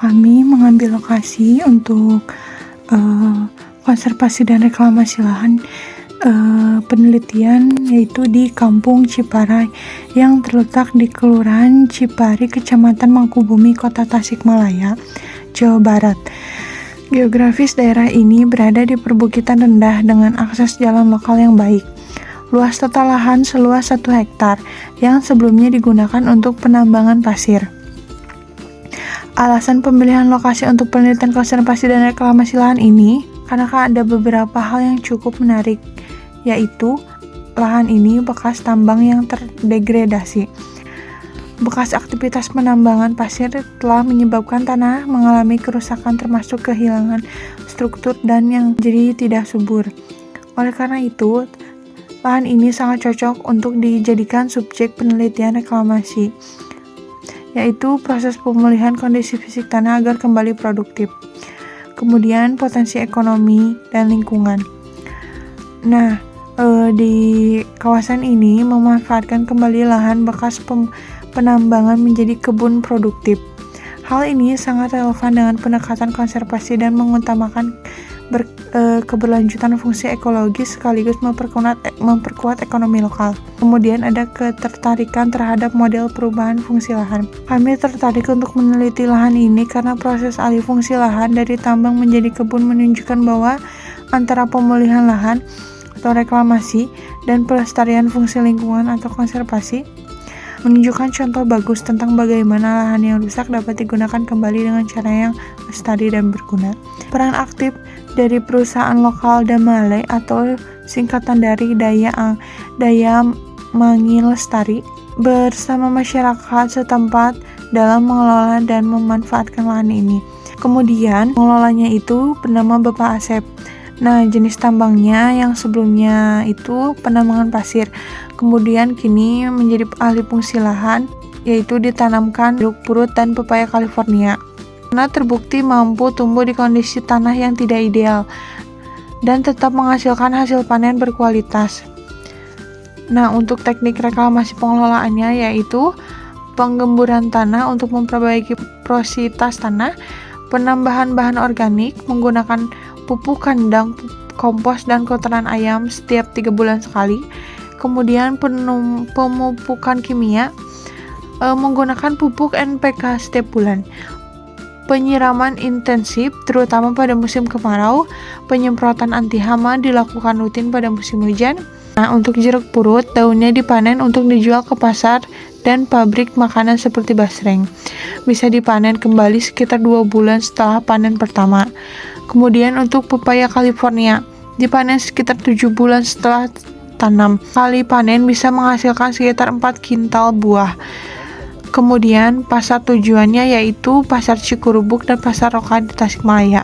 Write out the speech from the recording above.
kami mengambil lokasi untuk konservasi dan reklamasi lahan penelitian, yaitu di Kampung Ciparai yang terletak di Kelurahan Cipari, Kecamatan Mangkubumi, Kota Tasikmalaya, Jawa Barat. Geografis daerah ini berada di perbukitan rendah dengan akses jalan lokal yang baik. Luas total lahan seluas 1 hektar yang sebelumnya digunakan untuk penambangan pasir. Alasan pemilihan lokasi untuk penelitian konservasi dan reklamasi lahan ini karena ada beberapa hal yang cukup menarik, yaitu lahan ini bekas tambang yang terdegradasi. Bekas aktivitas penambangan pasir telah menyebabkan tanah mengalami kerusakan termasuk kehilangan struktur dan yang jadi tidak subur. Oleh karena itu, lahan ini sangat cocok untuk dijadikan subjek penelitian reklamasi, yaitu proses pemulihan kondisi fisik tanah agar kembali produktif. Kemudian potensi ekonomi dan lingkungan. Nah, di kawasan ini memanfaatkan kembali lahan bekas penambangan menjadi kebun produktif. Hal ini sangat relevan dengan pendekatan konservasi dan mengutamakan keberlanjutan fungsi ekologis sekaligus memperkuat ekonomi lokal. Kemudian ada ketertarikan terhadap model perubahan fungsi lahan. Kami tertarik untuk meneliti lahan ini karena proses alih fungsi lahan dari tambang menjadi kebun menunjukkan bahwa antara pemulihan lahan atau reklamasi dan pelestarian fungsi lingkungan atau konservasi menunjukkan contoh bagus tentang bagaimana lahan yang rusak dapat digunakan kembali dengan cara yang lestari dan berguna. Peran aktif dari perusahaan lokal Damale atau singkatan dari Daya Mangi Lestari bersama masyarakat setempat dalam mengelola dan memanfaatkan lahan ini. Kemudian pengelolanya itu bernama Bapak Asep. Nah, jenis tambangnya yang sebelumnya itu penambangan pasir, kemudian kini menjadi alih fungsi lahan, yaitu ditanamkan jeruk purut dan pepaya California. Karena terbukti mampu tumbuh di kondisi tanah yang tidak ideal dan tetap menghasilkan hasil panen berkualitas. Nah, untuk teknik reklamasi pengelolaannya yaitu penggemburan tanah untuk memperbaiki porositas tanah, penambahan bahan organik menggunakan pupuk kandang, kompos, dan kotoran ayam setiap 3 bulan sekali. Kemudian pemupukan kimia menggunakan pupuk NPK setiap bulan. Penyiraman intensif terutama pada musim kemarau. Penyemprotan anti hama dilakukan rutin pada musim hujan. Nah, untuk jeruk purut, daunnya dipanen untuk dijual ke pasar dan pabrik makanan seperti basreng. Bisa dipanen kembali sekitar 2 bulan setelah panen pertama. Kemudian untuk pepaya California, dipanen sekitar 7 bulan setelah tanam. Kali panen bisa menghasilkan sekitar 4 kintal buah. Kemudian pasar tujuannya yaitu Pasar Cikurubuk dan Pasar Roka di Tasikmalaya.